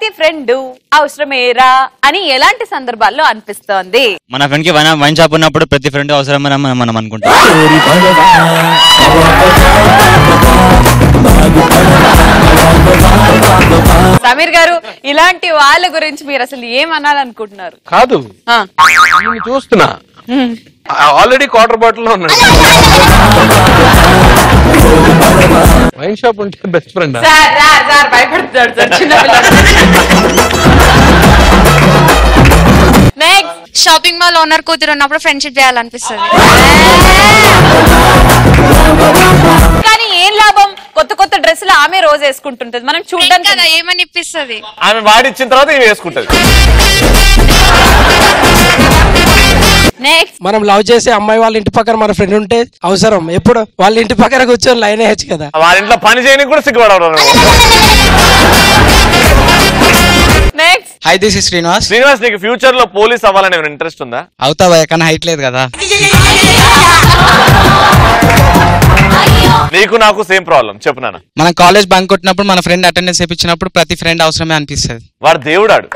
ప్రతి ఫ్రెండ్ అవసరమేరా అని ఎలాంటి సందర్భాల్లో అనిపిస్తోంది? మన ఫ్రెండ్ కి వైన్ షాప్ ఉన్నప్పుడు ప్రతి ఫ్రెండ్ అవసరమని మనం అనుకుంటాం. సమీర్ గారు, ఇలాంటి వాళ్ళ గురించి మీరు అసలు ఏమనాలనుకుంటున్నారు? కాదు, చూస్తున్నా ఆల్రెడీ క్వార్టర్ బాటిల్ లో ఉన్నాడు. వైన్ షాప్ ఉంటే బెస్ట్ ఫ్రెండ్. భయపడుతున్నాడు సార్ చిన్న నెక్స్ట్, షాపింగ్ మాల్ ఓనర్ కూతురు ఉన్నప్పుడు ఫ్రెండ్షిప్ చేయాలనిపిస్తుంది. కానీ ఏం లాభం? కొత్త కొత్త డ్రెస్సులు ఆమె రోజు వేసుకుంటుంటది, మనం చూడడానికి కదా ఏమని ఇప్పిస్తుంది. ఆమె వాడిచ్చిన తర్వాత ఇవి వేసుకుంటది. నెక్స్ట్, మనం లవ్ చేసే అమ్మాయి వాళ్ళ ఇంటి పక్కన మన ఫ్రెండ్ ఉంటే అవసరం. ఎప్పుడు వాళ్ళ ఇంటి పక్కన కూర్చొని లైన్ వేయచ్చు కదా. వాళ్ళ ఇంట్లో పని చేయడానికి కూడా సిగ్గుపడవడం. Next, hi this is Srinivas. Srinivas, నీకు ఫ్యూచర్ లో పోలీస్ అవ్వాలని ఏమైనా ఇంట్రెస్ట్ ఉందా? అవుతావా? కానీ హైట్ లేదు కదా. నీకు నాకు సేమ్ ప్రాబ్లం. చెప్పు నాన్న. మనం కాలేజ్ బంక్ కొట్టినప్పుడు మన ఫ్రెండ్ అటెండెన్స్ వేయించినప్పుడు ప్రతి ఫ్రెండ్ అవసరమే అనిపిస్తుంది. వాడు దేవుడాడు.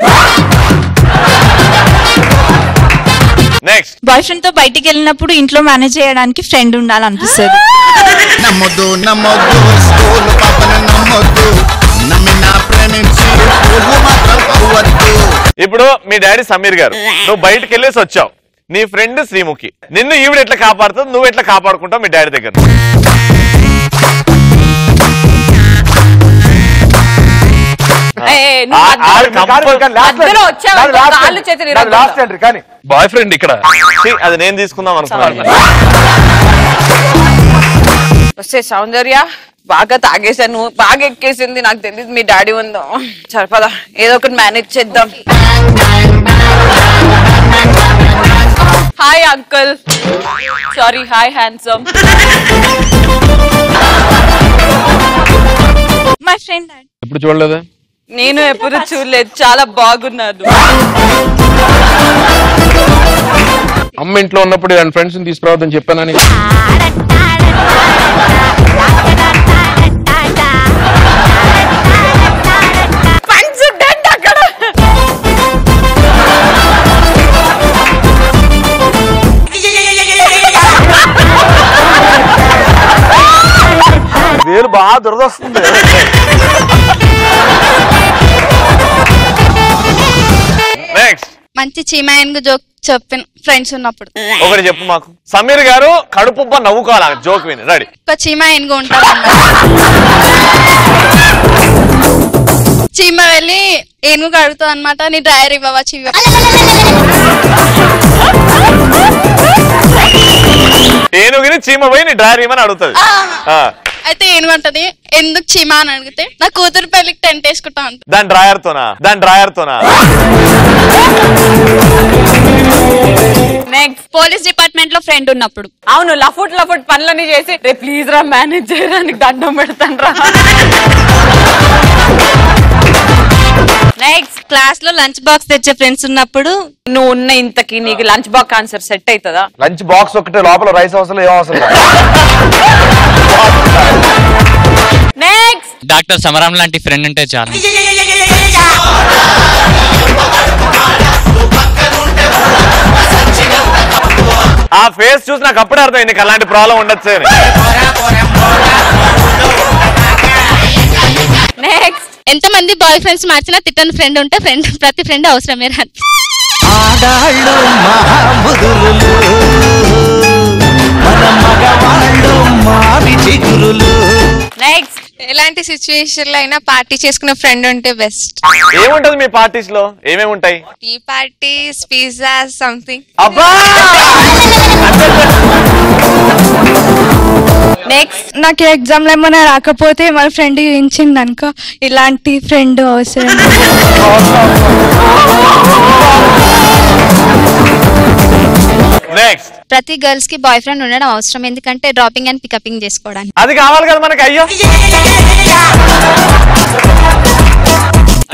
నెక్స్ట్, బాయ్ ఫ్రెండ్ తో బయటికి వెళ్ళినప్పుడు ఇంట్లో మేనేజ్ చేయడానికి ఫ్రెండ్ ఉండాలనిపిస్తుంది. నమ్మొద్దు నమ్మొద్దు స్కూల్ పాపను నమ్మొద్దు, నమ్మినా ప్రేమించి మాత్రం అవ్వద్దు. ఇప్పుడు మీ డాడీ సమీర్ గారు, నువ్వు బయటకు వెళ్ళేసి వచ్చావు, నీ ఫ్రెండ్ శ్రీముఖి, నిన్ను ఈవిడ ఎట్లా కాపాడుతుంది, నువ్వు ఎట్లా కాపాడుకుంటావు మీ డాడీ దగ్గర? బాయ్ ఫ్రెండ్ ఇక్కడ అది నేను తీసుకుందాం అనుకున్నాను. వస్తే సౌందర్య, బాగా తాగేసాను, బాగా ఎక్కేసింది, నాకు తెలియదు మీ డాడీ ఉందో. సరిపదా, ఏదో ఒకటి మేనేజ్ చేద్దాం. Hi uncle, sorry, hi handsome. My friend ఎప్పుడు చూడలేదా? నేను ఎప్పుడు చూడలేదు, చాలా బాగున్నాను. అమ్మ ఇంట్లో ఉన్నప్పుడు ఆయన ఫ్రెండ్స్ ని తీసుకురావద్దని చెప్పానని. వేలు బాగా దురదొస్తుంది. నెక్స్ట్, మంచి చీమాయన్ జోక్ చెప్పిన ఫ్రెండ్స్ ఉన్నప్పుడు. ఒకటి చెప్పు మాకు. సమీర్ గారు కడుపుబ్బ నవ్వుకోవాలి జోక్ విని. రెడీ? ఒక చీమాయన్గా ఉంటారు అన్నమాట. చీమ వెళ్ళి ఏనుగు అడుగుతుంది అనమాట, నీ డ్రైవర్ ఇవ్వవా చీవ. ఏనుగుని చీమ పోయి నీ డ్రైవర్ ఇవ్వని అడుగుతుంది. అయితే ఏనుగంటది, ఎందుకు చీమ అని అడిగితే నా కూతురు పెళ్లికి టెంట్ వేసుకుంటా అంట. దాని డ్రాయర్తోనా? నెక్స్ట్, పోలీస్ డిపార్ట్మెంట్ లో ఫ్రెండ్ ఉన్నప్పుడు. అవును, లఫుట్ పనులన్నీ చేసి రే ప్లీజ్ రా మేనేజ్ చేయడానికి దండం పెడతాను రా. నెక్స్ట్, క్లాస్ లో లంచ్ బాక్స్ తెచ్చే ఫ్రెండ్స్ ఉన్నప్పుడు. నువ్వు ఉన్న ఇంతకి నీకు లంచ్ బాక్స్ ఆన్సర్ సెట్ అవుతుందా? లంచ్ బాక్స్ ఒకటే, లోపల రైస్ అవసరం ఏం అవసరం. నెక్స్ట్, డాక్టర్ సమరం లాంటి ఫ్రెండ్ ఉంటే చాలు. ఆ ఫేస్ చూసి నాకు అప్పుడే అర్థం నీకు అలాంటి ప్రాబ్లం ఉండొచ్చు అని. నెక్స్ట్, ఎంతమంది బాయ్ ఫ్రెండ్స్ మార్చినా తిట్టని ఫ్రెండ్ ఉంటే ప్రతి ఫ్రెండ్ అవసరమే. ఆడాళ్ళు మహాముదురులు, మన మగవాళ్ళు మావి చిగురులు. నెక్స్ట్, ఎలాంటి సిచ్యువేషన్ లో అయినా పార్టీ చేసుకునే ఫ్రెండ్ ఉంటే బెస్ట్. ఏముంటది మీ పార్టీస్ లో? ఏమేమి ఉంటాయి? Tea parties, pizza, something. అబ్బా, నెక్స్ట్, నాకు ఎగ్జామ్ లో ఏమైనా రాకపోతే మన ఫ్రెండ్ గురించింది అనుకో, ఇలాంటి ఫ్రెండ్ అవసరం. నెక్స్ట్, ప్రతి గర్ల్స్ కి బాయ్ ఫ్రెండ్ ఉండడం అవసరం, ఎందుకంటే డ్రాపింగ్ అండ్ పికపింగ్ చేసుకోవడానికి. అది కావాలి కదా మనకి. అయ్యో,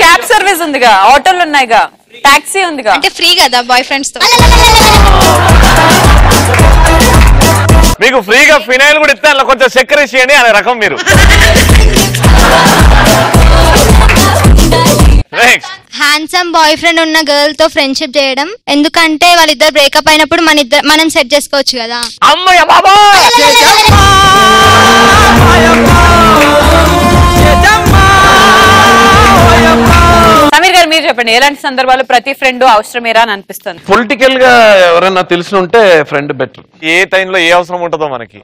క్యాబ్ సర్వీస్ ఉందిగా, ఆటోలు ఉన్నాయిగా, టాక్సీ ఉందిగా, అంటే ఫ్రీ కదా బాయ్ ఫ్రెండ్స్ తో. మీకు ఫ్రీగా ఫినైల్ కూడా ఇస్తే అలా కొంచెం చక్కెర చేయండి అనే రకం మీరు. నెక్స్ట్ హ్యాండ్సమ్ బాయ్ ఫ్రెండ్ ఉన్న గర్ల్ తో ఫ్రెండ్షిప్ చేయడం, ఎందుకంటే వాళ్ళిద్దరు బ్రేకప్ అయినప్పుడు మనం సెట్ చేసుకోవచ్చు కదా. అమ్మయ్య బాబా సమీర్ గారు మీరు చెప్పండి, ఎలాంటి సందర్భాలు ప్రతి ఫ్రెండ్ అవసరమేరా అని అనిపిస్తుంది? పొలిటికల్ గా ఎవరైనా తెలిసి ఉంటే ఫ్రెండ్ బెటర్. ఏ టైంలో ఏ అవసరం ఉంటుందో మనకి.